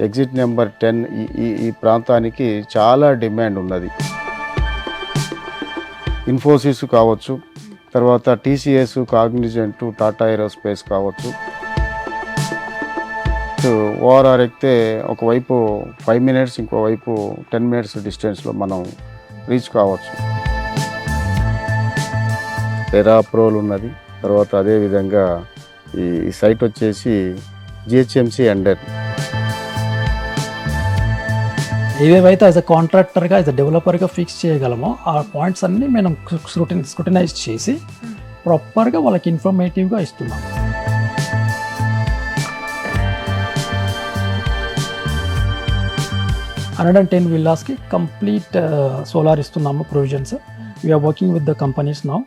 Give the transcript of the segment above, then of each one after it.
Exit number 10 ఈ ప్రాంతానికి చాలా డిమాండ్ ఉన్నది. ఇన్ఫోసిస్ కావచ్చు, తర్వాత టీసీఎస్, కాగ్నిజెంట్, టాటా ఏరోస్పేస్ కావచ్చు. ఓఆర్ఆర్ ఎక్కితే ఒకవైపు 5 మినిట్స్, ఇంకోవైపు 10 మినిట్స్ డిస్టెన్స్లో మనం రీచ్ కావచ్చు. టెరాప్రోల్ ఉన్నది. తర్వాత అదేవిధంగా ఈ సైట్ వచ్చేసి జిహెచ్ఎంసి అండర్. ఏవేవైతే యాజ్ అ కాంట్రాక్టర్గా యాజ్ అ డెవలపర్గా ఫిక్స్ చేయగలమో ఆ పాయింట్స్ అన్నీ మనం స్క్రూటినైజ్ చేసి ప్రాపర్గా వాళ్ళకి ఇన్ఫర్మేటివ్గా ఇస్తున్నాం. $110 విల్లాస్కి కంప్లీట్ సోలార్ ఇస్తున్నాము provisions. We are working with the companies now.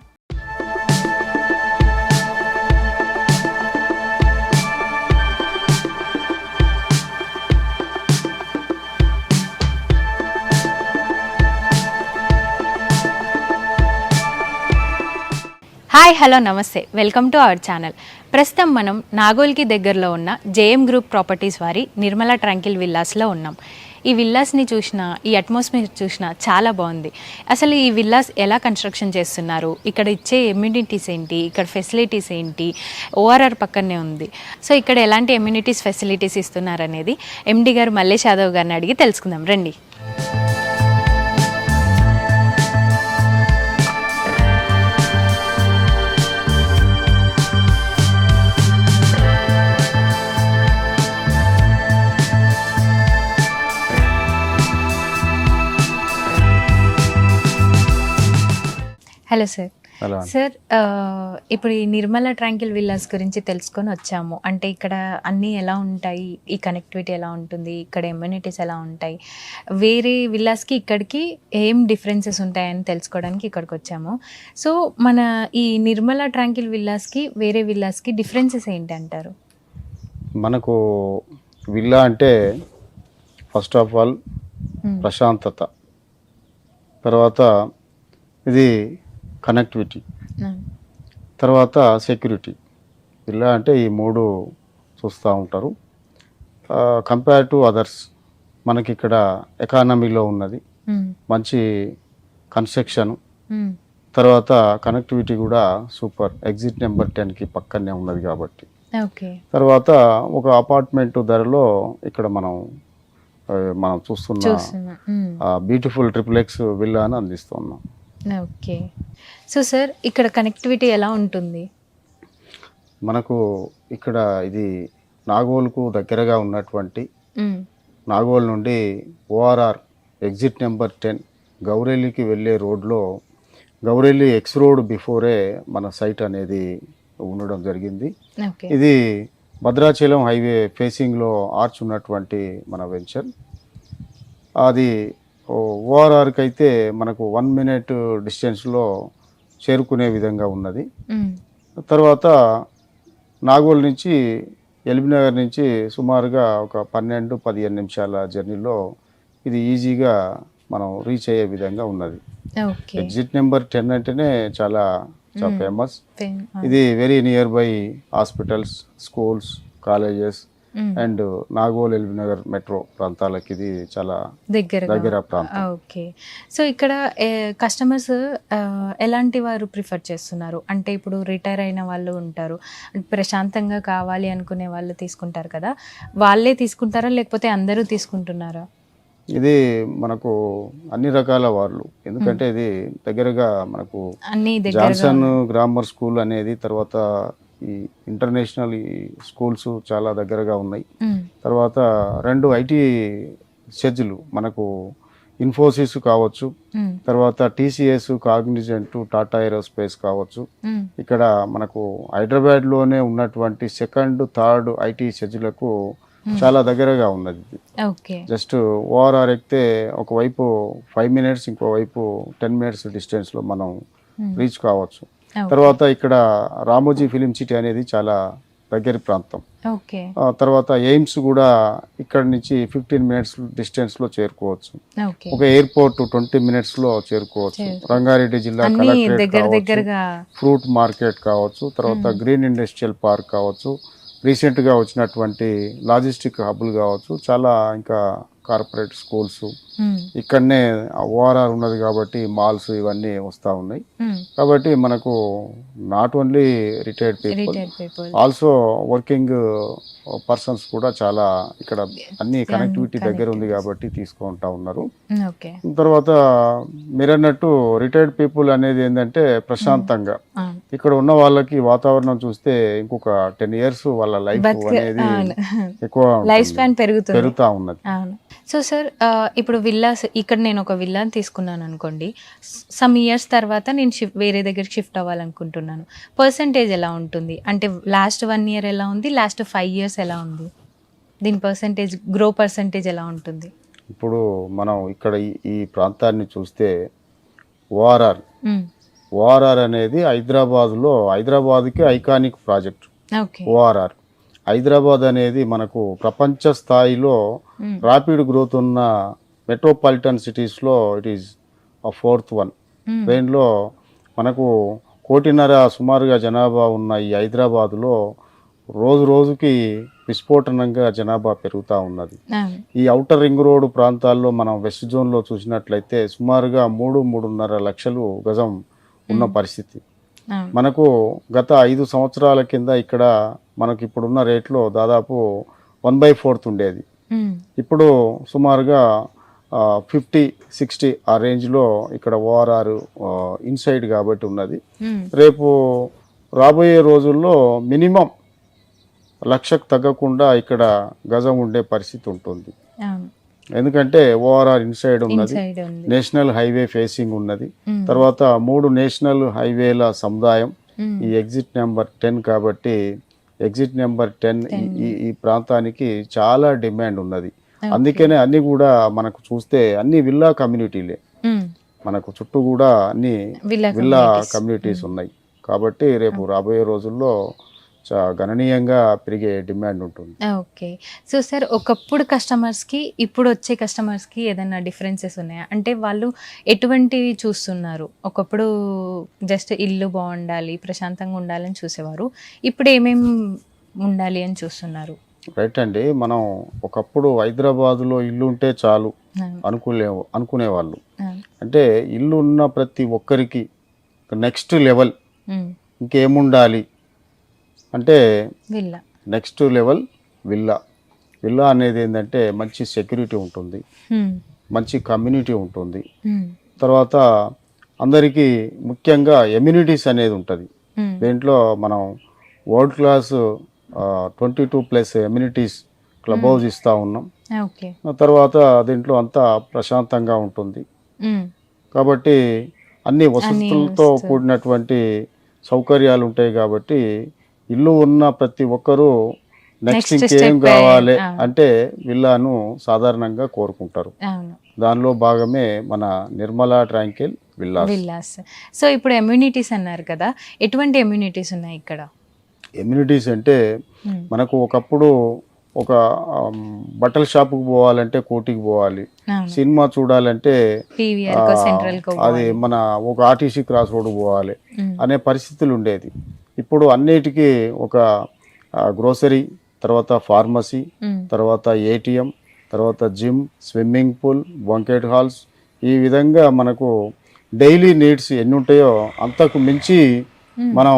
Hi, hello, నమస్తే, వెల్కమ్ టు అవర్ ఛానల్. ప్రస్తుతం మనం నాగోల్కి దగ్గరలో ఉన్న జేఎం గ్రూప్ ప్రాపర్టీస్ వారి నిర్మలా ట్రాంకిల్ విల్లాస్లో ఉన్నాం. ఈ విల్లాస్ని చూసినా, ఈ అట్మాస్ఫియర్ చూసినా చాలా బాగుంది. అసలు ఈ విల్లాస్ ఎలా కన్స్ట్రక్షన్ చేస్తున్నారు, ఇక్కడ ఇచ్చే ఎమ్యూనిటీస్ ఏంటి, ఇక్కడ ఫెసిలిటీస్ ఏంటి, ఓఆర్ఆర్ పక్కనే ఉంది. సో ఇక్కడ ఎలాంటి ఎమ్యూనిటీస్ ఫెసిలిటీస్ ఇస్తున్నారు అనేది ఎండి గారు మల్లేష్ యాదవ్ గారిని అడిగి తెలుసుకుందాం రండి. Hello sir. అలా సార్, ఇప్పుడు ఈ నిర్మలా ట్రాంకిల్ విల్లాస్ గురించి తెలుసుకొని వచ్చాము. అంటే ఇక్కడ అన్నీ ఎలా ఉంటాయి, ఈ కనెక్టివిటీ ఎలా ఉంటుంది, ఇక్కడ ఎమ్యూనిటీస్ ఎలా ఉంటాయి, వేరే విల్లాస్కి ఇక్కడికి ఏం డిఫరెన్సెస్ ఉంటాయని తెలుసుకోవడానికి ఇక్కడికి వచ్చాము. సో మన ఈ నిర్మలా ట్రాంకిల్ విల్లాస్కి వేరే విల్లాస్కి డిఫరెన్సెస్ ఏంటి అంటారు? మనకు విల్లా అంటే ఫస్ట్ ఆఫ్ ఆల్ ప్రశాంతత, తర్వాత ఇది కనెక్టివిటీ, తర్వాత సెక్యూరిటీ. ఇలా అంటే ఈ మూడు చూస్తూ ఉంటారు. కంపేర్ టు అదర్స్ మనకి ఇక్కడ ఎకానమీలో ఉన్నది, మంచి కన్స్ట్రక్షన్, తర్వాత కనెక్టివిటీ కూడా సూపర్. ఎగ్జిట్ నెంబర్ 10కి పక్కనే ఉన్నది కాబట్టి. తర్వాత ఒక అపార్ట్మెంట్ ధరలో ఇక్కడ మనం చూస్తున్న బ్యూటిఫుల్ ట్రిపుల్ విల్లాను అందిస్తున్నాం. ఓకే. సో సార్, ఇక్కడ కనెక్టివిటీ ఎలా ఉంటుంది? మనకు ఇక్కడ ఇది నాగోల్కు దగ్గరగా ఉన్నటువంటి నాగోల్ నుండి ఓఆర్ఆర్ ఎగ్జిట్ నెంబర్ 10 గౌరెల్లికి వెళ్ళే రోడ్లో, గౌరెల్లి ఎక్స్ రోడ్ బిఫోరే మన సైట్ అనేది ఉండడం జరిగింది. ఇది భద్రాచలం హైవే ఫేసింగ్లో ఆర్చ్ ఉన్నటువంటి మన వెంచర్. అది ఓఆర్ఆర్కి అయితే మనకు 1 మినిట్ డిస్టెన్స్లో చేరుకునే విధంగా ఉన్నది. తర్వాత నాగోల్ నుంచి ఎల్బీనగర్ నుంచి సుమారుగా ఒక 12-15 నిమిషాల జర్నీలో ఇది ఈజీగా మనం రీచ్ అయ్యే విధంగా ఉన్నది. ఎగ్జిట్ నెంబర్ 10 అంటేనే చాలా ఫేమస్. ఇది very near by hospitals, schools, colleges and Nagole, LB Nagar metro ప్రాంతాలకి ఇది చాలా దగ్గర ప్రాంతం. ఓకే. సో ఇక్కడ కస్టమర్స్ ఎలాంటి వారు ప్రిఫర్ చేస్తున్నారు? అంటే ఇప్పుడు రిటైర్ అయిన వాళ్ళు ఉంటారు, ప్రశాంతంగా కావాలి అనుకునే వాళ్ళు తీసుకుంటారు కదా, వాళ్ళే తీసుకుంటారా లేకపోతే అందరూ తీసుకుంటున్నారా? ఇది మనకు అన్ని రకాల వాళ్ళు, ఎందుకంటే ఇది దగ్గరగా మనకు జాన్సన్ గ్రామర్ స్కూల్ అనేది, తర్వాత ఈ ఇంటర్నేషనల్ ఈ స్కూల్స్ చాలా దగ్గరగా ఉన్నాయి. తర్వాత 2 ఐటీ సెజ్లు మనకు ఇన్ఫోసిస్ కావచ్చు, తర్వాత టీసీఎస్, కాగ్నిజెంట్, టాటా ఏరోస్పేస్ కావచ్చు. ఇక్కడ మనకు హైదరాబాద్లోనే ఉన్నటువంటి 2nd, 3rd ఐటీ సెజ్లకు చాలా దగ్గరగా ఉన్నది. జస్ట్ ఓఆర్ఆర్ ఎక్కితే ఒకవైపు 5 మినిట్స్, ఇంకోవైపు 10 మినిట్స్ డిస్టెన్స్లో మనం రీచ్ కావచ్చు. తర్వాత ఇక్కడ రామోజీ ఫిలిం సిటీ అనేది చాలా దగ్గర ప్రాంతం. తర్వాత ఎయిమ్స్ కూడా ఇక్కడ నుంచి 15 మినిట్స్ డిస్టెన్స్లో చేరుకోవచ్చు. ఒక ఎయిర్పోర్ట్ 20 మినిట్స్లో చేరుకోవచ్చు. రంగారెడ్డి జిల్లా కలెక్టరేట్ కావచ్చు, ఫ్రూట్ మార్కెట్ కావచ్చు, తర్వాత గ్రీన్ ఇండస్ట్రియల్ పార్క్ కావచ్చు, రీసెంట్గా వచ్చినటువంటి లాజిస్టిక్ హబ్బులు కావచ్చు, చాలా ఇంకా కార్పొరేట్ స్కూల్స్ ఇక్కడనే ఓఆర్ఆర్ ఉన్నది కాబట్టి మాల్స్ ఇవన్నీ వస్తూ ఉన్నాయి. కాబట్టి మనకు not only retired people, also working persons కూడా చాలా ఇక్కడ అన్ని కనెక్టివిటీ దగ్గర ఉంది కాబట్టి తీసుకుంటా ఉన్నారు. తర్వాత మీరు అన్నట్టు రిటైర్డ్ పీపుల్ అనేది ఏంటంటే ప్రశాంతంగా ఇక్కడ ఉన్న వాళ్ళకి వాతావరణం చూస్తే ఇంకొక 10 years వాళ్ళ లైఫ్ అనేది ఎక్కువ లైఫ్ స్పాన్ పెరుగుతా ఉన్నది. సో సార్, ఇప్పుడు విల్లాస్ ఇక్కడ నేను ఒక విల్లాని తీసుకున్నాను అనుకోండి, సమ్ ఇయర్స్ తర్వాత నేను వేరే దగ్గరికి షిఫ్ట్ అవ్వాలనుకుంటున్నాను. పర్సంటేజ్ ఎలా ఉంటుంది? అంటే లాస్ట్ 1 year ఎలా ఉంది, లాస్ట్ 5 years ఎలా ఉంది? దీని పర్సంటేజ్, గ్రో పర్సంటేజ్ ఎలా ఉంటుంది? ఇప్పుడు మనం ఇక్కడ ఈ ప్రాంతాన్ని చూస్తే ఓఆర్ఆర్ అనేది హైదరాబాద్కి ఐకానిక్ ప్రాజెక్ట్. ఓఆర్ఆర్ హైదరాబాద్ అనేది మనకు ప్రపంచ స్థాయిలో ర్యాపిడ్ గ్రోత్ ఉన్న మెట్రోపాలిటన్ సిటీస్లో ఇట్ ఈస్ 4th one. దీనిలో మనకు 1.5 కోటి సుమారుగా జనాభా ఉన్న ఈ హైదరాబాద్లో రోజుకి విస్ఫోటనంగా జనాభా పెరుగుతూ ఉన్నది. ఈ ఔటర్ రింగ్ రోడ్ ప్రాంతాల్లో మనం వెస్ట్ జోన్లో చూసినట్లయితే సుమారుగా 3-3.5 లక్షలు గజం ఉన్న పరిస్థితి. మనకు గత 5 సంవత్సరాల కింద ఇక్కడ మనకి ఇప్పుడున్న రేట్లో దాదాపు 1/4 ఉండేది. ఇప్పుడు సుమారుగా 50-60 ఆ రేంజ్లో ఇక్కడ ఓఆర్ఆర్ ఇన్సైడ్ కాబట్టి ఉన్నది. రేపు రాబోయే రోజుల్లో మినిమం 1,00,000కు తగ్గకుండా ఇక్కడ గజం ఉండే పరిస్థితి ఉంటుంది. ఎందుకంటే ఓఆర్ఆర్ ఇన్సైడ్ ఉన్నది, నేషనల్ హైవే ఫేసింగ్ ఉన్నది, తర్వాత 3 నేషనల్ హైవేల సముదాయం, ఈ ఎగ్జిట్ నెంబర్ 10 కాబట్టి ఎగ్జిట్ నెంబర్ 10 ఈ ప్రాంతానికి చాలా డిమాండ్ ఉన్నది. అందుకనే అన్ని కూడా మనకు చూస్తే అన్ని విల్లా కమ్యూనిటీలే, మనకు చుట్టూ కూడా అన్ని విల్లా కమ్యూనిటీస్ ఉన్నాయి. కాబట్టి రేపు రాబోయే రోజుల్లో గణనీయంగా పెరిగే డిమాండ్ ఉంటుంది. ఓకే. సో సార్, ఒకప్పుడు కస్టమర్స్కి ఇప్పుడు వచ్చే కస్టమర్స్కి ఏదైనా డిఫరెన్సెస్ ఉన్నాయా? అంటే వాళ్ళు ఎటువంటివి చూస్తున్నారు? ఒకప్పుడు జస్ట్ ఇల్లు బాగుండాలి, ప్రశాంతంగా ఉండాలని చూసేవారు, ఇప్పుడు ఏమేమి ఉండాలి అని చూస్తున్నారు? రైట్ అండి. మనం ఒకప్పుడు హైదరాబాద్లో ఇల్లు ఉంటే చాలు అనుకునేవాళ్ళు. అంటే ఇల్లు ఉన్న ప్రతి ఒక్కరికి నెక్స్ట్ లెవెల్ ఇంకేముండాలి అంటే నెక్స్ట్ లెవెల్ విల్లా అనేది ఏంటంటే మంచి సెక్యూరిటీ ఉంటుంది, మంచి కమ్యూనిటీ ఉంటుంది, తర్వాత అందరికీ ముఖ్యంగా ఎమ్యూనిటీస్ అనేది ఉంటుంది. దీంట్లో మనం world class 22+ amenities club house ఇస్తూ ఉన్నాం. తర్వాత దీంట్లో అంతా ప్రశాంతంగా ఉంటుంది కాబట్టి అన్ని వసతులతో కూడినటువంటి సౌకర్యాలు ఉంటాయి. కాబట్టి ఇల్లు ఉన్న ప్రతి ఒక్కరూ నెక్స్ట్ ఇంకేం కావాలి అంటే విల్లాను సాధారణంగా కోరుకుంటారు. దానిలో భాగమే మన నిర్మలా ట్రాంకిల్ విల్లాస్. సో ఇప్పుడు ఎమ్యూనిటీస్ అన్నారు కదా, ఎటువంటి ఎమ్యూనిటీస్ ఉన్నాయి ఇక్కడ? ఎమ్యూనిటీస్ అంటే మనకు ఒకప్పుడు ఒక బట్టల షాపుకి పోవాలంటే కోటికి పోవాలి, సినిమా చూడాలంటే అది మన ఒక ఆర్టీసీ క్రాస్ రోడ్ పోవాలి అనే పరిస్థితులు ఉండేది. ఇప్పుడు అన్నిటికీ ఒక గ్రోసరీ, తర్వాత ఫార్మసీ, తర్వాత ఏటీఎం, తర్వాత gym, swimming pool, banquet halls, ఈ విధంగా మనకు డైలీ నీడ్స్ ఎన్ని ఉంటాయో అంతకు మించి మనం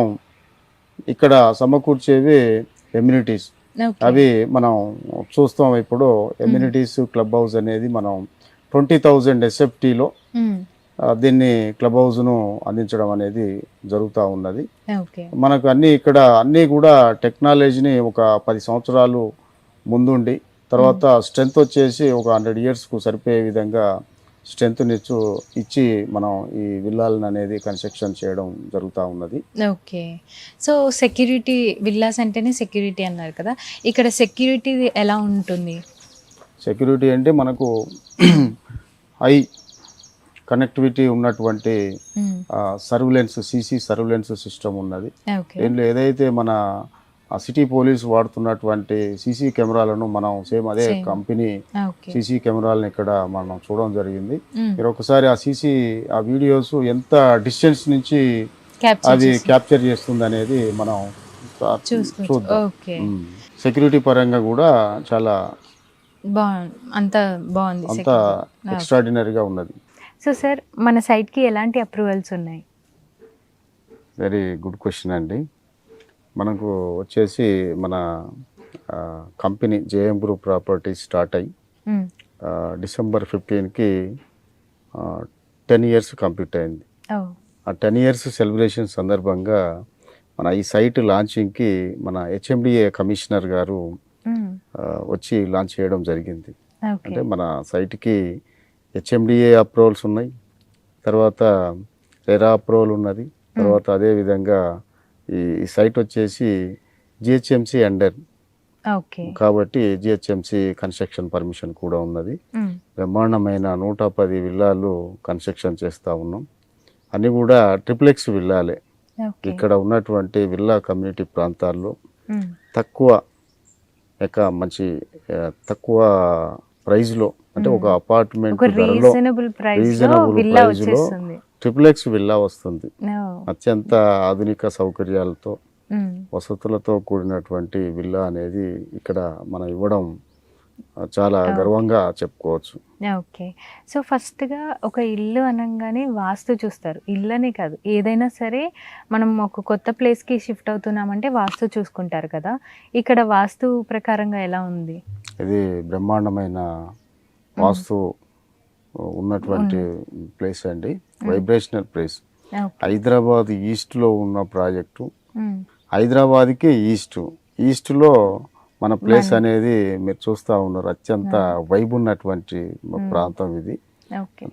ఇక్కడ సమకూర్చేవి ఎమ్యూనిటీస్. అవి మనం చూస్తాం. ఇప్పుడు ఎమ్యూనిటీస్ క్లబ్ హౌస్ అనేది మనం 20,000 SFTలో దీన్ని క్లబ్ హౌస్ను అందించడం అనేది జరుగుతూ ఉన్నది. మనకు అన్నీ కూడా టెక్నాలజీని ఒక 10 సంవత్సరాలు ముందుండి, తర్వాత స్ట్రెంత్ వచ్చేసి ఒక 100 yearsకు సరిపోయే విధంగా స్ట్రెంత్ని ఇచ్చి మనం ఈ విల్లాలను అనేది కన్స్ట్రక్షన్ చేయడం జరుగుతూ ఉన్నది. ఓకే. సో సెక్యూరిటీ, విల్లాస్ అంటేనే సెక్యూరిటీ అన్నారు కదా, ఇక్కడ సెక్యూరిటీ ఎలా ఉంటుంది? సెక్యూరిటీ అంటే మనకు హై కనెక్టివిటీ ఉన్నటువంటి సర్విలెన్స్, CC సర్విలెన్స్ సిస్టమ్ ఉన్నది. దీంట్లో ఏదైతే మన సిటీ పోలీస్ వాడుతున్నటువంటి CC కెమెరాలను మనం సేమ్ అదే కంపెనీ CC కెమెరాలను ఇక్కడ మనం చూడడం జరిగింది. మీరు ఒకసారి ఆ వీడియోస్ ఎంత డిస్టెన్స్ నుంచి అది క్యాప్చర్ చేస్తుంది అనేది మనం చూద్దాం. సెక్యూరిటీ పరంగా కూడా చాలా అంత బాగుంది అంత ఎక్స్ట్రాడినరీగా ఉన్నది. సో సార్ మన సైట్కి ఎలాంటి అప్రూవల్స్ ఉన్నాయి? వెరీ గుడ్ క్వశ్చన్ అండి. మనకు వచ్చేసి మన company JM group properties start అయ్యి డిసెంబర్ 15కి 10 ఇయర్స్ కంప్లీట్ అయింది. ఆ 10 ఇయర్స్ సెలబ్రేషన్ సందర్భంగా మన ఈ సైట్ లాంచింగ్కి మన హెచ్ఎండిఏ కమిషనర్ గారు వచ్చి లాంచ్ చేయడం జరిగింది. అంటే మన సైట్కి హెచ్ఎండిఏ అప్రూవల్స్ ఉన్నాయి, తర్వాత రెరా అప్రూవల్ ఉన్నది, తర్వాత అదేవిధంగా ఈ సైట్ వచ్చేసి జిహెచ్ఎంసి అండర్ కాబట్టి జిహెచ్ఎంసి కన్స్ట్రక్షన్ పర్మిషన్ కూడా ఉన్నది. బ్రహ్మాండమైన 110 విల్లాలు కన్స్ట్రక్షన్ చేస్తూ ఉన్నాం. అన్నీ కూడా ట్రిప్లెక్స్ విల్లాలే. ఇక్కడ ఉన్నటువంటి విల్లా కమ్యూనిటీ ప్రాంతాల్లో తక్కువ తక్కువ ప్రైస్లో, అంటే ఒక అపార్ట్మెంట్ ధరలో రీజనబుల్ ప్రైస్లో ట్రిప్లెక్స్ విల్లా వస్తుంది. అత్యంత ఆధునిక సౌకర్యాలతో వసతులతో కూడినటువంటి విల్లా అనేది ఇక్కడ మనం ఇవ్వడం చాలా గర్వంగా చెప్పుకోవచ్చు. ఓకే. సో ఫస్ట్గా ఒక ఇల్లు అనగానే వాస్తు చూస్తారు. ఇల్లనే కాదు, ఏదైనా సరే మనం ఒక కొత్త ప్లేస్కి షిఫ్ట్ అవుతున్నామంటే వాస్తు చూసుకుంటారు కదా. ఇక్కడ వాస్తు ప్రకారంగా ఎలా ఉంది? ఇది బ్రహ్మాండమైన వాస్తు ఉన్నటువంటి ప్లేస్ అండి, వైబ్రేషనల్ ప్లేస్. హైదరాబాద్ ఈస్ట్లో ఉన్న ప్రాజెక్టు, హైదరాబాద్కి ఈస్ట్లో మన ప్లేస్ అనేది మీరు చూస్తూ ఉన్నారు. అత్యంత వైబ్ ఉన్నటువంటి ప్రాంతం ఇది.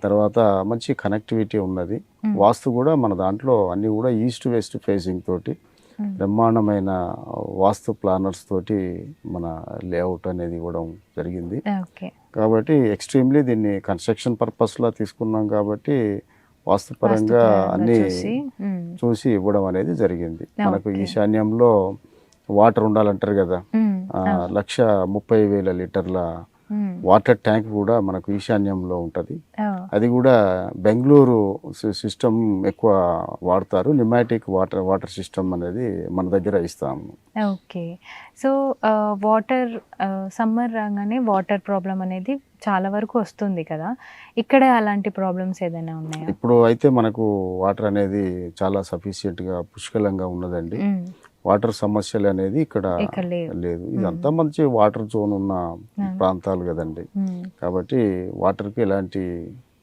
తర్వాత మంచి కనెక్టివిటీ ఉన్నది. వాస్తు కూడా మన దాంట్లో అన్నీ కూడా ఈస్ట్ వెస్ట్ ఫేసింగ్ తోటి బ్రహ్మాండమైన వాస్తు ప్లానర్స్ తోటి మన లేఅవుట్ అనేది ఇవ్వడం జరిగింది. కాబట్టి ఎక్స్ట్రీమ్లీ దీన్ని కన్స్ట్రక్షన్ పర్పస్లో తీసుకున్నాం కాబట్టి వాస్తుపరంగా అన్ని చూసి ఇవ్వడం అనేది జరిగింది. మనకు ఈశాన్యంలో వాటర్ ఉండాలంటారు కదా, 130,000 లీటర్ల వాటర్ ట్యాంక్ కూడా మనకు ఈశాన్యంలో ఉంటుంది. అది కూడా బెంగళూరు సిస్టమ్ ఎక్కువ వాడతారు. న్యూమాటిక్ వాటర్ సిస్టమ్ అనేది మన దగ్గర ఇస్తాము. ఓకే. సో వాటర్ సమ్మర్ రాగానే వాటర్ ప్రాబ్లం అనేది చాలా వరకు వస్తుంది కదా, ఇక్కడ అలాంటి ప్రాబ్లమ్స్ ఏదైనా ఉన్నాయా? ఇప్పుడు అయితే మనకు వాటర్ అనేది చాలా సఫిషియెంట్గా పుష్కలంగా ఉన్నదండి. వాటర్ సమస్యలు అనేది ఇక్కడ లేదు. ఇదంతా మంచి వాటర్ జోన్ ఉన్న ప్రాంతాలు కదండి, కాబట్టి వాటర్కి ఎలాంటి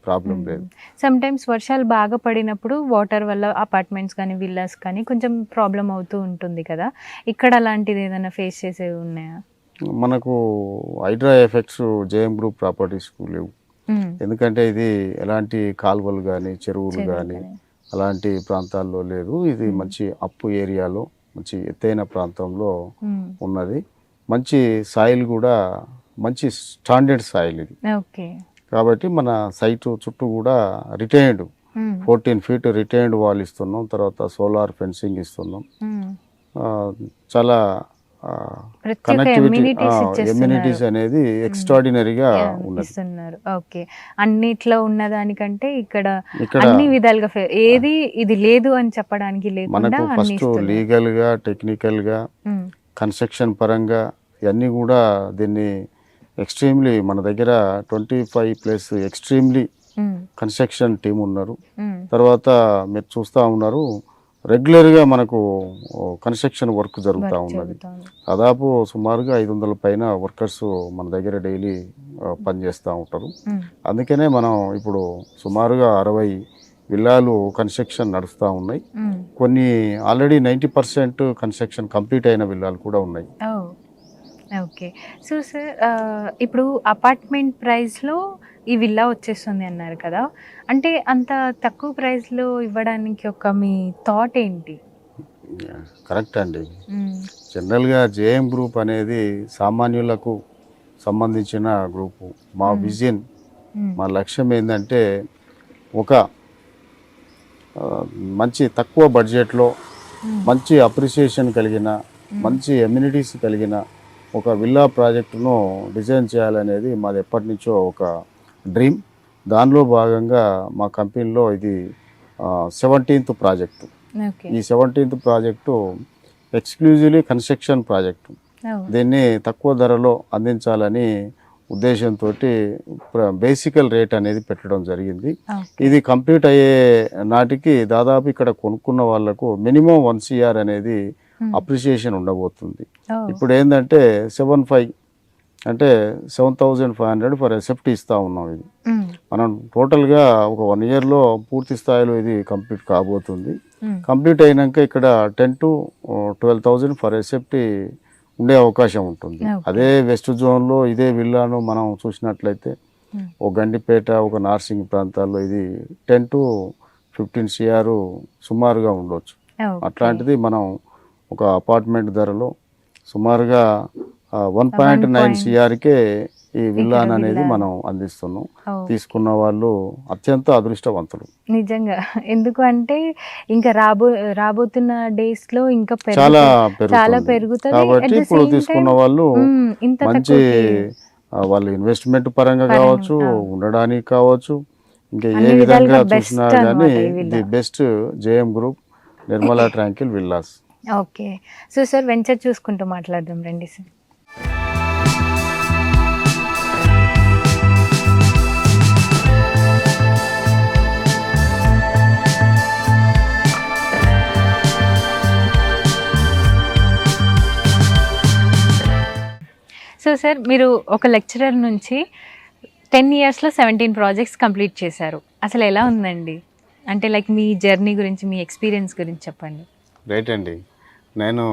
ప్రాబ్లం లేదు. సమ్ టైమ్స్ వర్షాలు బాగా పడినప్పుడు వాటర్ వల్ల అపార్ట్మెంట్స్ కానీ విల్లాస్ కానీ కొంచెం ప్రాబ్లం అవుతూ ఉంటుంది కదా, ఇక్కడ అలాంటిది ఏదైనా ఫేస్ చేసేవి ఉన్నాయా? మనకు హైడ్రా ఎఫెక్ట్స్ జేఎం గ్రూప్ ప్రాపర్టీస్కు లేవు. ఎందుకంటే ఇది ఎలాంటి కాలువలు కానీ చెరువులు కానీ అలాంటి ప్రాంతాల్లో లేదు. ఇది మంచి అప్పు ఏరియాలో మంచి ఎత్తైన ప్రాంతంలో ఉన్నది. మంచి సాయిల్ కూడా మంచి స్టాండర్డ్ సాయిల్ ఇది. కాబట్టి మన సైట్ చుట్టూ కూడా రిటైన్డ్ 14 feet రిటైన్డ్ వాల్ ఇస్తున్నాం. తర్వాత సోలార్ ఫెన్సింగ్ ఇస్తున్నాం. చాలా కనెక్టివిటీ ఎమ్యూనిటీస్ అనేది ఎక్స్ట్రాడినరీగా ఉన్నది. ఓకే. అన్నిట్లో ఉన్నదానికంటే ఇక్కడ అన్ని విధాలుగా ఏది ఇది లేదు అని చెప్పడానికి లేకుండా మనకు ఫస్ట్ లీగల్ గా టెక్నికల్ గా కన్స్ట్రక్షన్ పరంగా ఇవన్నీ కూడా దీన్ని ఎక్స్ట్రీమ్లీ మన దగ్గర 25+ ఎక్స్ట్రీమ్లీ కన్స్ట్రక్షన్ టీం ఉన్నారు. తర్వాత మీరు చూస్తూ ఉన్నారు రెగ్యులర్గా మనకు కన్స్ట్రక్షన్ వర్క్ జరుగుతూ ఉన్నది. దాదాపు సుమారుగా 500 పైన వర్కర్స్ మన దగ్గర డైలీ పనిచేస్తూ ఉంటారు. అందుకనే మనం ఇప్పుడు సుమారుగా 60 విల్లాలు కన్స్ట్రక్షన్ నడుస్తూ ఉన్నాయి. కొన్ని ఆల్రెడీ 90% కన్స్ట్రక్షన్ కంప్లీట్ అయిన విల్లాలు కూడా ఉన్నాయి. ఓకే. సో సార్ ఇప్పుడు అపార్ట్మెంట్ ప్రైస్లో ఈ విల్లా వచ్చేస్తుంది అన్నారు కదా, అంటే అంత తక్కువ ప్రైస్లో ఇవ్వడానికి ఒక మీ థాట్ ఏంటి? కరెక్ట్ అండి. జనరల్గా జేఎం గ్రూప్ అనేది సామాన్యులకు సంబంధించిన గ్రూపు. మా విజన్, మా లక్ష్యం ఏంటంటే ఒక మంచి తక్కువ బడ్జెట్లో మంచి అప్రిసియేషన్ కలిగిన మంచి ఎమ్యూనిటీస్ కలిగిన ఒక విల్లా ప్రాజెక్టును డిజైన్ చేయాలనేది మాది ఎప్పటి నుంచో ఒక డ్రీమ్. దానిలో భాగంగా మా కంపెనీలో ఇది 17th ప్రాజెక్టు. ఈ 17th project exclusively construction project. దీన్ని తక్కువ ధరలో అందించాలని ఉద్దేశంతో బేసికల్ రేట్ అనేది పెట్టడం జరిగింది. ఇది కంప్లీట్ అయ్యే నాటికి దాదాపు ఇక్కడ కొనుక్కున్న వాళ్ళకు మినిమం 1 CR అనేది అప్రిషియేషన్ ఉండబోతుంది. ఇప్పుడు ఏంటంటే 7.5 అంటే 7,500 ఫర్ ఎసెప్ట్ ఇస్తూ ఉన్నాం. ఇది మనం టోటల్గా ఒక 1 yearలో పూర్తి స్థాయిలో ఇది కంప్లీట్ కాబోతుంది. కంప్లీట్ అయినాక ఇక్కడ 10 to 12,000 ఫర్ ఎసెప్ట్ ఉండే అవకాశం ఉంటుంది. అదే వెస్ట్ జోన్లో ఇదే విల్లాను మనం చూసినట్లయితే ఒక గండిపేట, ఒక నార్సింగ్ ప్రాంతాల్లో ఇది 10 to 15 CR సుమారుగా ఉండొచ్చు. అట్లాంటిది మనం ఒక అపార్ట్మెంట్ ధరలో సుమారుగా 1.9 CRకే ఈ విల్లాన్ అనేది మనం అందిస్తున్నాం. తీసుకున్న వాళ్ళు అత్యంత అదృష్టవంతులు నిజంగా. ఎందుకు అంటే ఇంకా రాబోతున్న డేస్ లో ఇంకా చాలా పెరుగుతుంది కాబట్టి ఇప్పుడు తీసుకున్న వాళ్ళు మంచి వాళ్ళు ఇన్వెస్ట్మెంట్ పరంగా కావచ్చు, ఉండడానికి కావచ్చు, ఇంకా ఏ విధంగా చూసినా కానీ the best JM group Nirmala tranquil villas. Okay, so sir venture చూసుకుంటూ మాట్లాడదాం రండి సార్. సో సార్ మీరు ఒక లెక్చరర్ నుంచి 10 yearsలో 17 ప్రాజెక్ట్స్ కంప్లీట్ చేశారు. అసలు ఎలా ఉందండి? అంటే లైక్ మీ జర్నీ గురించి, మీ ఎక్స్పీరియన్స్ గురించి చెప్పండి. రైట్ అండి, నేను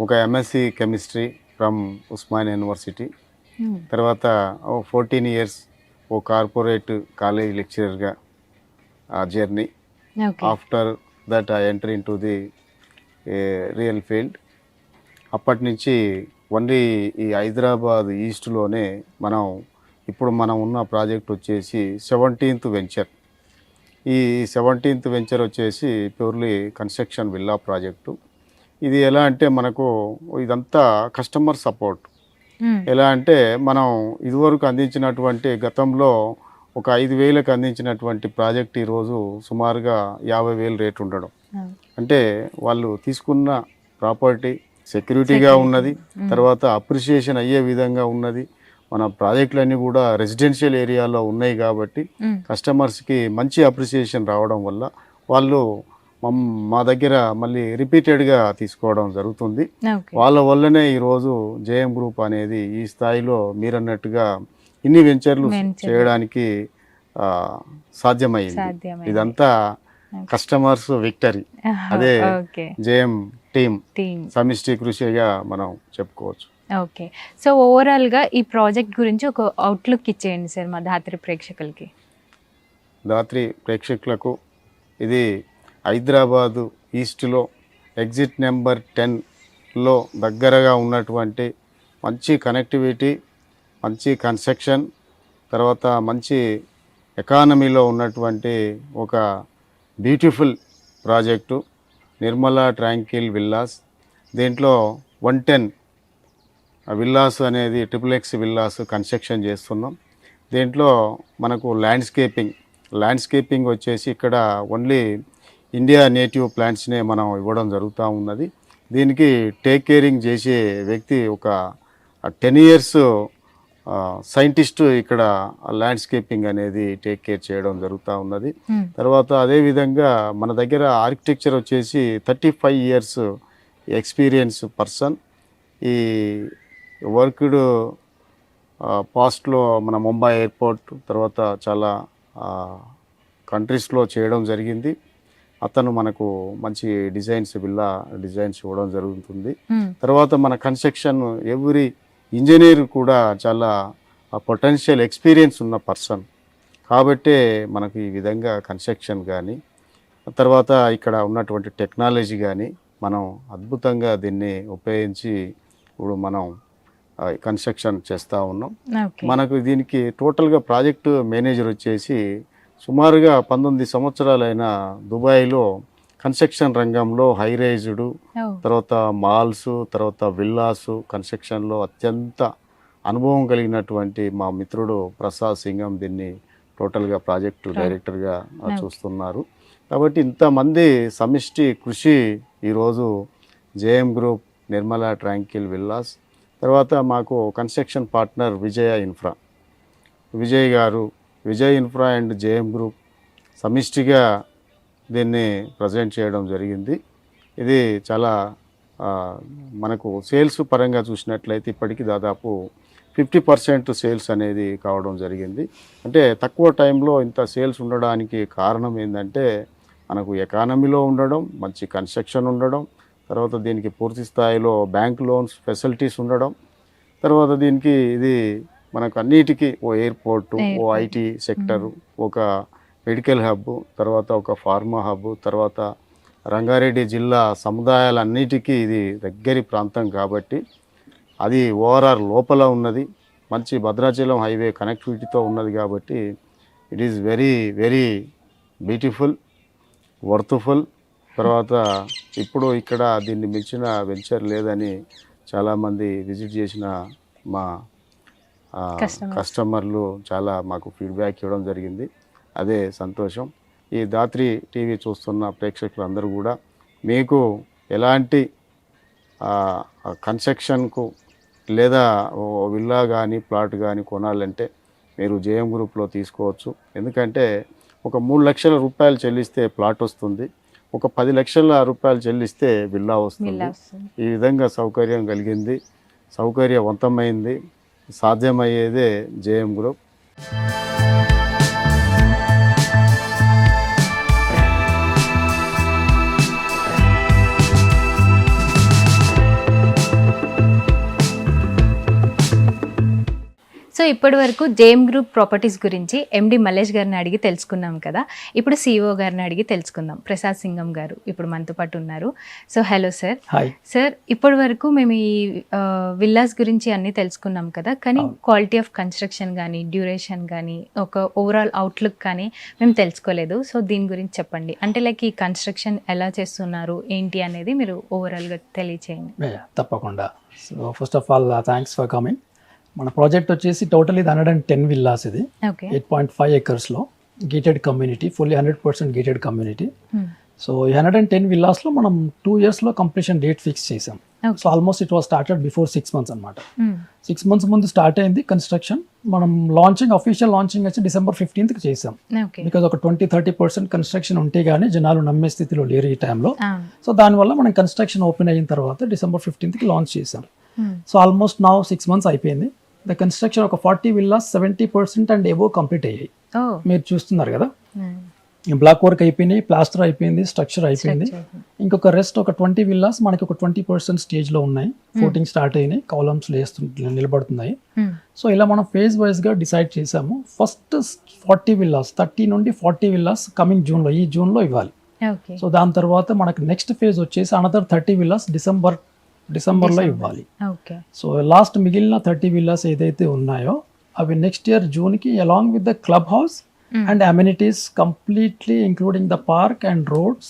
ఒక MSc chemistry from Osmania university, తర్వాత 14 years ఓ కార్పొరేట్ కాలేజ్ లెక్చరర్గా ఆ journey. After that I enter in to the real field. అప్పటి నుంచి ఓన్లీ ఈ హైదరాబాద్ ఈస్ట్లోనే ఇప్పుడు మనం ఉన్న ప్రాజెక్ట్ వచ్చేసి 17th వెంచర్. ఈ 17th వెంచర్ వచ్చేసి ప్యూర్లీ కన్స్ట్రక్షన్ విల్లా ప్రాజెక్టు. ఇది ఎలా అంటే మనకు ఇదంతా కస్టమర్ సపోర్ట్. ఎలా అంటే మనం ఇదివరకు అందించినటువంటి గతంలో ఒక 5,000కి అందించినటువంటి ప్రాజెక్ట్ ఈరోజు సుమారుగా 50,000 రేట్ ఉండడం. అంటే వాళ్ళు తీసుకున్న ప్రాపర్టీ సెక్యూరిటీగా ఉన్నది, తర్వాత అప్రిషియేషన్ అయ్యే విధంగా ఉన్నది. మన ప్రాజెక్టులన్నీ కూడా రెసిడెన్షియల్ ఏరియాలో ఉన్నాయి కాబట్టి కస్టమర్స్కి మంచి అప్రిషియేషన్ రావడం వల్ల వాళ్ళు మా దగ్గర మళ్ళీ రిపీటెడ్గా తీసుకోవడం జరుగుతుంది. వాళ్ళ వల్లనే ఈరోజు జేఎం గ్రూప్ అనేది ఈ స్థాయిలో మీరన్నట్టుగా ఇన్ని వెంచర్లు చేయడానికి సాధ్యమైంది. ఇదంతా కస్టమర్స్ విక్టరీ. అదే జేఎం టీమ్ సమిష్టి కృషిగా మనం చెప్పుకోవచ్చు. ఓకే, సో ఓవరాల్గా ఈ ప్రాజెక్ట్ గురించి ఒక అవుట్లుక్ ఇచ్చేయండి సార్ మా ధాత్రి ప్రేక్షకులకి. ధాత్రి ప్రేక్షకులకు ఇది హైదరాబాదు ఈస్ట్లో ఎగ్జిట్ నెంబర్ 10లో దగ్గరగా ఉన్నటువంటి మంచి కనెక్టివిటీ, మంచి కన్స్ట్రక్షన్, తర్వాత మంచి ఎకానమీలో ఉన్నటువంటి ఒక beautiful project Nirmala tranquil villas. దీంట్లో 110 విల్లాస్ అనేది XXX విల్లాస్ కన్స్ట్రక్షన్ చేస్తున్నాం. దీంట్లో మనకు ల్యాండ్స్కేపింగ్ వచ్చేసి ఇక్కడ ఓన్లీ ఇండియా నేటివ్ ప్లాంట్స్నే మనం ఇవ్వడం జరుగుతూ ఉన్నది. దీనికి టేక్ కేరింగ్ చేసే వ్యక్తి ఒక 10 years సైంటిస్ట్ ఇక్కడ ల్యాండ్స్కేపింగ్ అనేది టేక్ కేర్ చేయడం జరుగుతూ ఉన్నది. తర్వాత అదేవిధంగా మన దగ్గర ఆర్కిటెక్చర్ వచ్చేసి 35 years ఎక్స్పీరియన్స్ పర్సన్. ఈ వర్క్డ్ పాస్ట్లో మన ముంబై ఎయిర్పోర్ట్, తర్వాత చాలా కంట్రీస్లో చేయడం జరిగింది. అతను మనకు మంచి విల్లా డిజైన్స్ ఇవ్వడం జరుగుతుంది. తర్వాత మన కన్స్ట్రక్షన్ ఎవ్రీ ఇంజనీర్ కూడా చాలా పొటెన్షియల్ ఎక్స్పీరియన్స్ ఉన్న పర్సన్ కాబట్టే మనకు ఈ విధంగా కన్స్ట్రక్షన్ కానీ, తర్వాత ఇక్కడ ఉన్నటువంటి టెక్నాలజీ కానీ మనం అద్భుతంగా దీన్ని ఉపయోగించి ఇప్పుడు మనం కన్స్ట్రక్షన్ చేస్తూ ఉన్నాం. మనకు దీనికి టోటల్గా ప్రాజెక్టు మేనేజర్ వచ్చేసి సుమారుగా 19 సంవత్సరాలైన దుబాయ్లో కన్స్ట్రక్షన్ రంగంలో హై రైజ్డ్, తర్వాత మాల్స్, తర్వాత విల్లాస్ కన్స్ట్రక్షన్లో అత్యంత అనుభవం కలిగినటువంటి మా మిత్రుడు ప్రసాద్ సింగం దీన్ని టోటల్గా ప్రాజెక్టు డైరెక్టర్గా చూస్తున్నారు. కాబట్టి ఇంతమంది సమిష్టి కృషి ఈరోజు JM group Nirmala tranquil villas. తర్వాత మాకు construction partner Vijaya infra, Vijay గారు, Vijay infra and JM group సమిష్టిగా దీన్ని ప్రజెంట్ చేయడం జరిగింది. ఇది చాలా మనకు సేల్స్ పరంగా చూసినట్లయితే ఇప్పటికీ దాదాపు 50% సేల్స్ అనేది కావడం జరిగింది. అంటే తక్కువ టైంలో ఇంత సేల్స్ ఉండడానికి కారణం ఏంటంటే మనకు ఎకానమీలో ఉండడం, మంచి కన్స్ట్రక్షన్ ఉండడం, తర్వాత దీనికి పూర్తి స్థాయిలో బ్యాంక్ లోన్స్ ఫెసిలిటీస్ ఉండడం, తర్వాత దీనికి ఇది మనకు అన్నిటికీ ఓ ఎయిర్పోర్టు, ఓ ఐటీ సెక్టరు, ఒక మెడికల్ హబ్, తర్వాత ఒక ఫార్మా హబ్, తర్వాత రంగారెడ్డి జిల్లా సముదాయాలన్నిటికీ ఇది దగ్గరి ప్రాంతం కాబట్టి అది ఓఆర్ఆర్ లోపల ఉన్నది, మంచి భద్రాచలం హైవే కనెక్టివిటీతో ఉన్నది కాబట్టి it is very very beautiful, worthful. తర్వాత ఇప్పుడు ఇక్కడ దీన్ని మించిన వెంచర్ లేదని చాలామంది విజిట్ చేసిన మా కస్టమర్లు చాలా మాకు ఫీడ్బ్యాక్ ఇవ్వడం జరిగింది. అదే సంతోషం. ఈ దాత్రి టీవీ చూస్తున్న ప్రేక్షకులందరూ కూడా మీకు ఎలాంటి కన్స్ట్రక్షన్కు లేదా విల్లా కానీ ప్లాట్ కానీ కొనాలంటే మీరు జేఎం గ్రూప్లో తీసుకోవచ్చు. ఎందుకంటే ఒక 3 లక్షల రూపాయలు చెల్లిస్తే ప్లాట్ వస్తుంది, ఒక 10 లక్షల రూపాయలు చెల్లిస్తే విల్లా వస్తుంది. ఈ విధంగా సౌకర్యం కలిగింది, సౌకర్యవంతమైంది, సాధ్యమయ్యేదే జేఎం గ్రూప్. సో ఇప్పటి వరకు జేఎం గ్రూప్ ప్రాపర్టీస్ గురించి ఎండి మల్లేష్ గారిని అడిగి తెలుసుకున్నాం కదా. ఇప్పుడు సిఇఓ గారిని అడిగి తెలుసుకుందాం. ప్రసాద్ సింగం గారు ఇప్పుడు మనతో పాటు ఉన్నారు. So hello sir. Hi sir, ఇప్పటి వరకు మేము ఈ విల్లాస్ గురించి అన్నీ తెలుసుకున్నాం కదా, కానీ క్వాలిటీ ఆఫ్ కన్స్ట్రక్షన్ కానీ, డ్యూరేషన్ కానీ, ఒక ఓవరాల్ అవుట్లుక్ కానీ మేము తెలుసుకోలేదు. సో దీని గురించి చెప్పండి. అంటే లైక్ ఈ కన్స్ట్రక్షన్ ఎలా చేస్తున్నారు ఏంటి అనేది మీరు ఓవరాల్గా తెలియచేయండి. తప్పకుండా. So first of all thanks for coming. మన ప్రాజెక్ట్ వచ్చేసి టోటల్ ఇది 110 విల్లాస్, ఇది 8.5 ఎకర్స్లో gated community, fully 100% gated community. So ఈ 110 విల్లాస్లో మనం 2 ఇయర్స్లో కంప్లీషన్ డేట్ ఫిక్స్ చేసాం. So almost it was started before 6 months అనమాట. 6 మంత్స్ ముందు స్టార్ట్ అయింది కన్స్ట్రక్షన్. మనం లాంచింగ్, అఫీషియల్ లాంచింగ్ వచ్చి December 15th చేసాం. బికాజ్ ఒక 20-30% కన్స్ట్రక్షన్ ఉంటే కానీ జనాలు నమ్మే స్థితిలో లేరు ఈ టైంలో. సో దానివల్ల మనం కన్స్ట్రక్షన్ ఓపెన్ అయిన తర్వాత December 15th లాంచ్ చేసాం. సో ఆల్మోస్ట్ నౌ 6 మంత్స్ అయిపోయింది. ద కన్స్ట్రక్షన్ ఒక 40 విల్లాస్ 70% అండ్ ఎబో కంప్లీట్ అయ్యాయి. మీరు చూస్తున్నారు కదా, బ్లాక్ వర్క్ అయిపోయినాయి, ప్లాస్టర్ అయిపోయింది, స్ట్రక్చర్ అయిపోయింది. ఇంకొక రెస్ట్ ఒక 20 విల్లాస్ మనకి ఒక 20% స్టేజ్లో ఉన్నాయి. ఫోటింగ్ స్టార్ట్ అయినాయి, కాలమ్స్ నిలబడుతున్నాయి. సో ఇలా మనం ఫేజ్ వైజ్గా డిసైడ్ చేసాము. ఫస్ట్ 40 విల్లాస్, 30 నుండి 40 విల్లాస్ కమింగ్ జూన్లో, ఈ జూన్లో ఇవ్వాలి. సో దాని తర్వాత మనకు నెక్స్ట్ ఫేజ్ వచ్చేసి అనదర్ 30 విల్లాస్ డిసెంబర్లో ఇవ్వాలి. సో లాస్ట్ మిగిలిన 30 విల్లాస్ ఏదైతే ఉన్నాయో అవి నెక్స్ట్ ఇయర్ జూన్కి along with the club house and amenities completely including the park and roads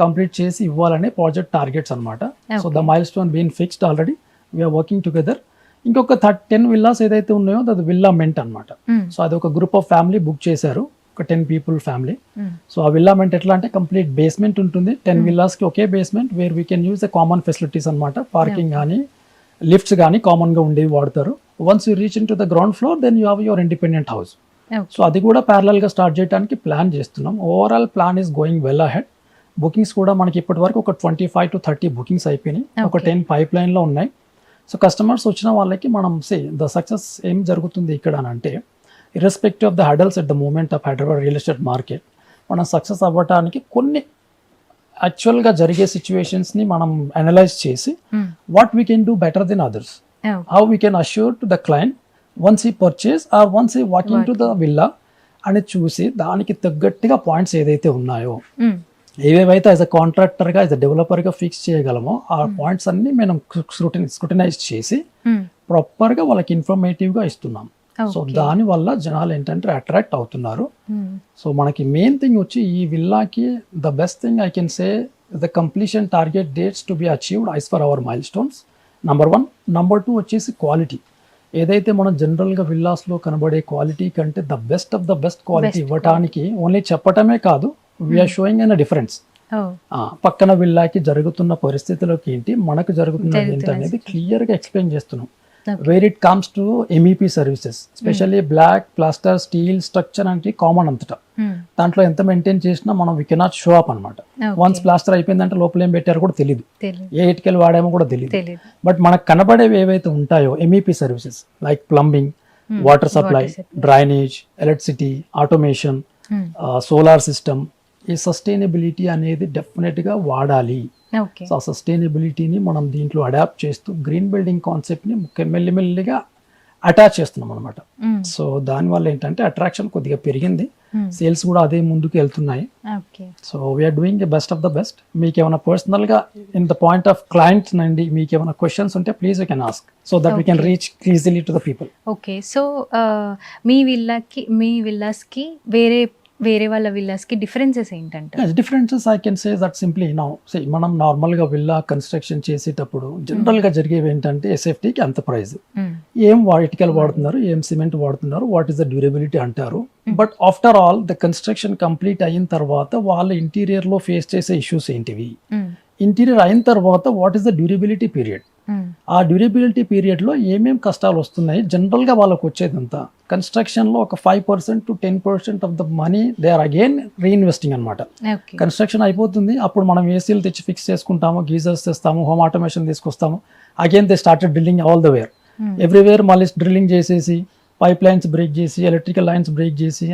complete చేసి ఇవ్వాలనే ప్రాజెక్ట్ టార్గెట్స్ అనమాట. So the milestone been fixed already, we're working together. ఇంకొక 10 villas ఏదైతే ఉన్నాయో అది విల్లా మెంట్ అనమాట. So అది ఒక గ్రూప్ ఆఫ్ ఫ్యామిలీ బుక్ చేశారు, ఒక 10 people ఫ్యామిలీ. సో ఆ విల్లా మెంట్ ఎట్లా అంటే కంప్లీట్ బేస్మెంట్ ఉంటుంది. 10 విల్లాస్కి ఒకే basement where we can use the common facilities అనమాట. పార్కింగ్ కానీ లిఫ్ట్స్ కానీ కామన్గా ఉండేవి వాడతారు. Once you reach in to the ground floor then you have your independent house. So అది కూడా ప్యారలల్గా స్టార్ట్ చేయడానికి ప్లాన్ చేస్తున్నాం. Overall plan is going well ahead. Bookings కూడా మనకి ఇప్పటి వరకు ఒక 25 to 30 బుకింగ్స్ అయిపోయినాయి, ఒక 10 పైప్ లైన్లో ఉన్నాయి. సో కస్టమర్స్ వచ్చిన వాళ్ళకి మనం ద సక్సెస్ ఏం జరుగుతుంది ఇక్కడ అని అంటే, irrespective of the hurdles at the moment of Hyderabad real estate market, మనం సక్సెస్ అవ్వడానికి కొన్ని యాక్చువల్గా జరిగే సిచ్యువేషన్స్ని మనం అనలైజ్ చేసి what we can do better than others, how we can assure to the client once ఈ పర్చేస్ ఆర్ వన్స్ ఈ వాకింగ్ టు ద విల్లా అని చూసి దానికి తగ్గట్టుగా పాయింట్స్ ఏదైతే ఉన్నాయో, ఏవేవైతే యాజ్ అ కాంట్రాక్టర్గా యాజ్ అ డెవలపర్గా ఫిక్స్ చేయగలమో ఆ పాయింట్స్ అన్ని మనం స్క్రూటినైజ్ చేసి ప్రాపర్గా వాళ్ళకి ఇన్ఫర్మేటివ్గా ఇస్తున్నాం. సో దాని వల్ల జనాలు ఏంటంటే అట్రాక్ట్ అవుతున్నారు. సో మనకి మెయిన్ థింగ్ వచ్చి ఈ విల్లాకి the best thing I can say the completion target dates to be achieved as per our milestones. Number 1. Number 2 వచ్చేసి క్వాలిటీ. ఏదైతే మనం జనరల్గా విల్లాస్లో కనబడే క్వాలిటీ కంటే the best of the best quality ఇవ్వటానికి ఓన్లీ చెప్పటమే కాదు, we are showing an a difference. పక్కన విల్లాకి జరుగుతున్న పరిస్థితులకి ఏంటి, మనకు జరుగుతున్నది ఏంటి అనేది క్లియర్ గా ఎక్స్ప్లెయిన్ చేస్తున్నాం. Where it comes to MEP services, specially block, plaster, steel, structure అంటే కామన్ అంతటా. దాంట్లో ఎంత మెయింటైన్ చేసినా మనం వీ కెనాట్ షో అప్ అనమాట. వన్స్ ప్లాస్టర్ అయిపోయిందంటే లోపల ఏం పెట్టారో కూడా తెలియదు, ఏ ఇటుకలు వాడామో కూడా తెలియదు. బట్ మనకు కనబడేవి ఏవైతే ఉంటాయో MEP services like plumbing, water supply, drainage, electricity, automation, solar system, ఈ సస్టైనబిలిటీ అనేది డెఫినెట్గా వాడాలి. సో ఆ సస్టైనబిలిటీని మనం దీంట్లో అడాప్ట్ చేస్తూ గ్రీన్ బిల్డింగ్ కాన్సెప్ట్ని మెల్లిమెల్లిగా అటాచ్ చేస్తున్నాం అనమాట. సో దానివల్ల ఏంటంటే అట్రాక్షన్ కొద్దిగా పెరిగింది, సేల్స్ కూడా అదే ముందుకు వెళ్తున్నాయి. So we're doing the best of the best. మీకు ఏమైనా పర్సనల్గా in the point of clients నుండి మీకు ఏమైనా క్వశ్చన్స్ ఉంటే please you can ask, so that we can reach easily to the people. Okay, so మీ విల్లాస్కి వేరే వాళ్ళ విల్లాస్కి డిఫరెన్సెస్ ఏంటంటే? Differences I can say that simply now say మనం నార్మల్గా విల్లా కన్స్ట్రక్షన్ చేసేటప్పుడు జనరల్గా జరిగేవి ఏంటంటే ఎస్ఎఫ్టీకి అంత ప్రైస్, ఏం ఇటుకలు వాడుతున్నారు, ఏం సిమెంట్ వాడుతున్నారు, వాట్ ఈస్ ద డ్యూరబిలిటీ అంటారు. But after all the construction complete అయిన తర్వాత వాళ్ళ ఇంటీరియర్లో ఫేస్ చేసే ఇష్యూస్ ఏంటివి, ఇంటీరియర్ అయిన తర్వాత what is the durability period, ఆ డ్యూరబిలిటీ పీరియడ్లో ఏమేం కష్టాలు వస్తున్నాయి, జనరల్గా వాళ్ళకి వచ్చేదంతా కన్స్ట్రక్షన్లో ఒక 5% to 10% of the money they are again reinvesting అనమాట. కన్స్ట్రక్షన్ అయిపోతుంది, అప్పుడు మనం ఏసీలు తెచ్చి ఫిక్స్ చేసుకుంటాము, గీజర్స్ తెస్తాము, హోమ్ ఆటోమేషన్ తీసుకొస్తాము, again they started drilling all the where, everywhere మళ్ళీ డ్రిల్లింగ్ చేసేసి పైప్ లైన్స్ బ్రేక్ చేసి ఎలక్ట్రికల్ లైన్స్ బ్రేక్ చేసి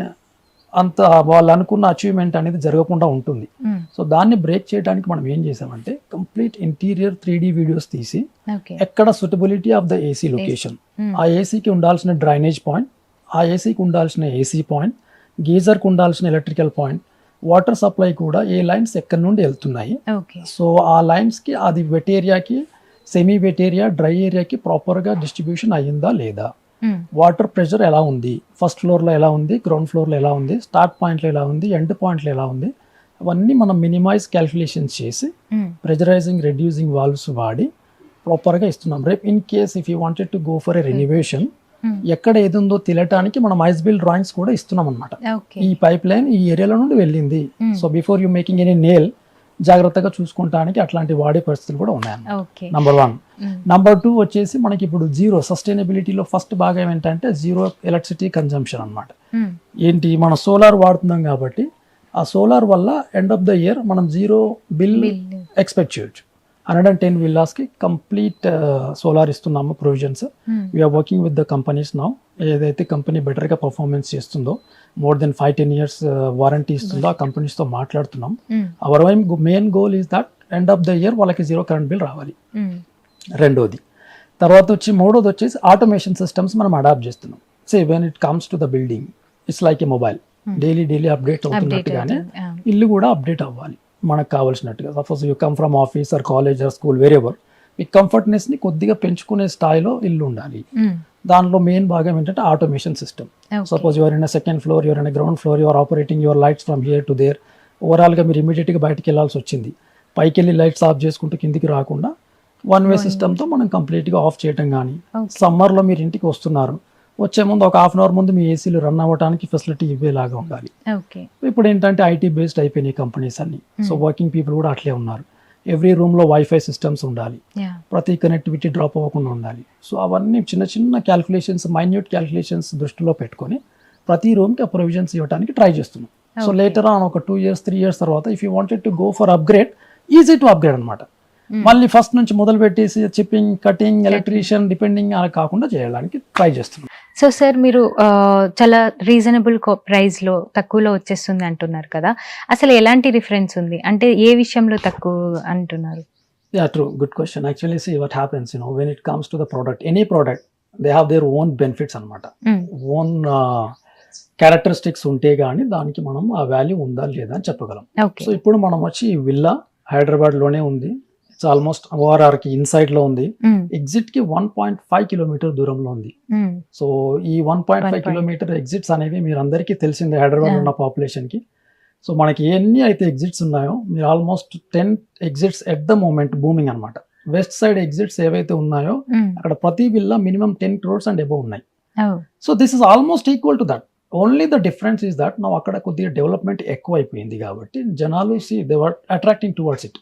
అంత వాళ్ళు అనుకున్న అచీవ్మెంట్ అనేది జరగకుండా ఉంటుంది. సో దాన్ని బ్రేక్ చేయడానికి మనం ఏం చేసామంటే కంప్లీట్ ఇంటీరియర్ 3D వీడియోస్ తీసి ఎక్కడ suitability of the AC location, ఆ ఏసీకి ఉండాల్సిన డ్రైనేజ్ పాయింట్, ఆ ఏసీకి ఉండాల్సిన ఏసీ పాయింట్, గీజర్కి ఉండాల్సిన ఎలక్ట్రికల్ పాయింట్, వాటర్ సప్లై కూడా ఏ లైన్స్ ఎక్కడి నుండి వెళ్తున్నాయి, సో ఆ లైన్స్కి అది వెట్ ఏరియాకి, సెమీ వెట్ ఏరియా, డ్రై ఏరియాకి ప్రాపర్గా డిస్ట్రిబ్యూషన్ అయ్యిందా లేదా, వాటర్ ప్రెషర్ ఎలా ఉంది, ఫస్ట్ ఫ్లోర్లో ఎలా ఉంది, గ్రౌండ్ ఫ్లోర్లో ఎలా ఉంది, స్టార్ట్ పాయింట్లో ఎలా ఉంది, ఎండ్ పాయింట్లో ఎలా ఉంది, అవన్నీ మనం మినిమైజ్ క్యాల్కులేషన్స్ చేసి ప్రెజరైజింగ్ రెడ్యూసింగ్ వాల్వ్స్ వాడి ప్రాపర్గా ఇస్తున్నాం. రేపు in case if you wanted to go for a renovation, ఎక్కడ ఏది ఉందో తెలియటానికి మనం ఐస్ బిల్ డ్రాయింగ్స్ కూడా ఇస్తున్నాం అనమాట. ఈ పైప్ లైన్ ఈ ఏరియాలో నుండి వెళ్ళింది, so before you making any nail జాగ్రత్తగా చూసుకుంటానికి అట్లాంటి వాడే పరిస్థితులు కూడా ఉన్నాయి. నంబర్ 1. నంబర్ 2 వచ్చేసి మనకి ఇప్పుడు జీరో సస్టైనబిలిటీలో ఫస్ట్ భాగం ఏంటంటే జీరో ఎలక్ట్రిసిటీ కన్జంప్షన్ అనమాట. ఏంటి, మనం సోలార్ వాడుతున్నాం కాబట్టి ఆ సోలార్ వల్ల ఎండ్ ఆఫ్ ద ఇయర్ మనం జీరో బిల్ ఎక్స్పెక్ట్ చేయొచ్చు. 110 విల్లాస్కి కంప్లీట్ సోలార్ ఇస్తున్నాము provisions. We are working with the companies now. ఏదైతే కంపెనీ బెటర్గా పర్ఫార్మెన్స్ చేస్తుందో, మోర్ దెన్ 5-10 years వారంటీ ఇస్తుందో ఆ కంపెనీస్తో మాట్లాడుతున్నాం. Our main goal is that end of the year వాళ్ళకి జీరో కరెంట్ బిల్ రావాలి. రెండోది. తర్వాత మూడోది వచ్చేసి ఆటోమేషన్ సిస్టమ్స్ మనం అడాప్ట్ చేస్తున్నాం. Say when it comes to the building it's like a mobile, daily update అవుతున్నట్టుగానే ఇల్లు కూడా అప్డేట్ అవ్వాలి మనకు కావాల్సినట్టుగా. Suppose you come from office or college or school wherever, ఈ కంఫర్ట్నెస్ని కొద్దిగా పెంచుకునే స్థాయిలో ఇల్లు ఉండాలి. దానిలో మెయిన్ భాగం ఏంటంటే automation system. Suppose your in second floor, your in ground floor, your operating your lights from here to their. ఓవరాల్గా మీరు ఇమీడియట్గా బయటకు వెళ్ళాల్సి వచ్చింది, పైకి వెళ్ళి లైట్స్ ఆఫ్ చేసుకుంటూ కిందికి రాకుండా వన్ వే సిస్టమ్తో మనం కంప్లీట్గా ఆఫ్ చేయటం కానీ, సమ్మర్లో మీరు ఇంటికి వస్తున్నారు, వచ్చే ముందు ఒక 1/2 hour ముందు మీ ఏసీలు రన్ అవ్వడానికి ఫెసిలిటీ ఇవ్వేలాగా ఉండాలి. ఇప్పుడు ఏంటంటే ఐటీ బేస్డ్ అయిపోయినాయి కంపెనీస్ అన్ని, సో వర్కింగ్ పీపుల్ కూడా అట్లే ఉన్నారు. ఎవ్రీ రూమ్లో వైఫై సిస్టమ్స్ ఉండాలి, ప్రతి కనెక్టివిటీ డ్రాప్ అవ్వకుండా ఉండాలి. సో అవన్నీ చిన్న చిన్న క్యాల్కులేషన్స్, మైన్యూట్ క్యాల్కులేషన్స్ దృష్టిలో పెట్టుకొని ప్రతి రూమ్కి ఆ ప్రొవిజన్స్ ఇవ్వడానికి ట్రై చేస్తున్నాం. సో లేటర్ ఆన్ ఒక 2 years 3 years తర్వాత if you wanted to go for upgrade, easy to upgrade అనమాట. మళ్ళీ ఫస్ట్ నుంచి మొదలు పెట్టేసి చిప్పింగ్, కటింగ్, ఎలక్ట్రీషియన్ డిపెండింగ్ అలా కాకుండా చేయడానికి ట్రై చేస్తున్నాం. సో సార్, మీరు చాలా రీజనబుల్ ప్రైస్లో తక్కువలో వచ్చేస్తుంది అంటున్నారు కదా, అసలు ఎలాంటి రిఫరెన్స్ ఉంది, అంటే ఏ విషయంలో తక్కువ అంటున్నారు? Yeah, true. Good question. Actually, see what happens, when it comes to the product, any product, they have their own benefits అనమాట. ఓన్ క్యారెక్టరిస్టిక్స్ ఉంటే గానీ దానికి మనం ఆ వాల్యూ ఉందా లేదా అని చెప్పగలం. సో ఇప్పుడు మనం వచ్చి విల్లా హైదరాబాద్లోనే ఉంది. ఇట్స్ ఆల్మోస్ట్ ORR కి ఇన్సైడ్ లో ఉంది, ఎగ్జిట్ కి 1.5 kilometer దూరంలో ఉంది. సో ఈ 1.5 kilometer ఎగ్జిట్స్ అనేవి మీరు అందరికీ తెలిసిందే హైదరాబాద్ ఉన్న పాపులేషన్ కి. సో మనకి ఎన్ని అయితే ఎగ్జిట్స్ ఉన్నాయో, మీరు almost 10 exits at the moment booming అనమాట. వెస్ట్ సైడ్ ఎగ్జిట్స్ ఏవైతే ఉన్నాయో అక్కడ ప్రతి villa minimum 10 crores and above ఉన్నాయి. So this is almost equal to that. Only the difference is that నా అక్కడ కొద్దిగా డెవలప్మెంట్ ఎక్కువ అయిపోయింది కాబట్టి జనాలు they were attracting towards it.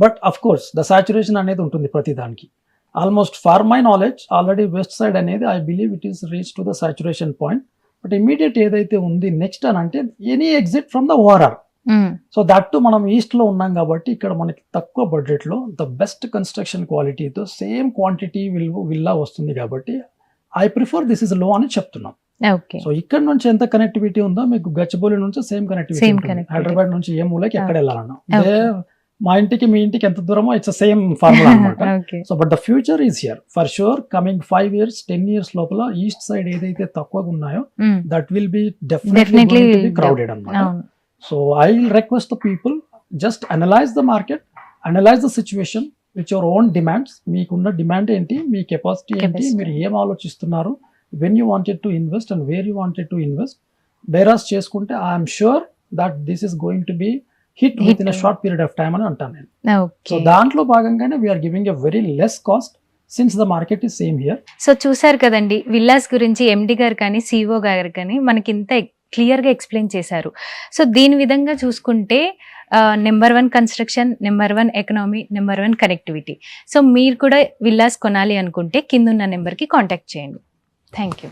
But of course the saturation అనేది ఉంటుంది ప్రతి దానికి. Almost far my knowledge already west side అనేది I believe it is reach to the saturation point. But immediate ఏదైతే ఉంది నెక్స్ట్ అని అంటే any exit from the ORR. So that మనం ఈస్ట్ లో ఉన్నాం కాబట్టి ఇక్కడ మనకి తక్కువ బడ్జెట్ లో ద బెస్ట్ కన్స్ట్రక్షన్ క్వాలిటీతో సేమ్ క్వాంటిటీ విల్లా వస్తుంది కాబట్టి I prefer this is low అని చెప్తున్నాం. సో ఇక్కడ నుంచి ఎంత కనెక్టివిటీ ఉందో మీకు గచ్చిబౌలి నుంచి సేమ్ కనెక్టివిటీ ఉంటుంది. హైదరాబాద్ నుంచి ఏ మూలకి ఎక్కడ వెళ్ళాలన్నా మా ఇంటికి మీ ఇంటికి ఎంత దూరమో ఇట్స్ సేమ్ ఫార్ములా అనమాట. So but the future is here for sure. Coming 5 years 10 years లోపల ఈస్ట్ సైడ్ ఏదైతే తక్కువగా ఉన్నాయో that will be definitely crowded అనమాట. So I will request the people just analyse the market, analyse the situation with your own demands. మీకున్న demand ఏంటి, మీ capacity ఏంటి, మీరు ఏం ఆలోచిస్తున్నారు, when you wanted to invest and where you wanted to invest. Whereas చేసుకుంటే I'm sure that this is going to be hit within a short period of time అని అంటాను నేను. సో దాంట్లో భాగంగానే we are giving a very less cost since the market is same here. So చూసారు కదండి, villas గురించి ఎండి గారు కానీ సిఇఓ గారు కానీ మనకి ఇంత క్లియర్గా ఎక్స్ప్లెయిన్ చేశారు. సో దీని విధంగా చూసుకుంటే number 1 construction, number 1 economy, number 1 connectivity. So మీరు కూడా విల్లాస్ కొనాలి అనుకుంటే కింద ఉన్న నెంబర్కి కాంటాక్ట్ చేయండి. Thank you.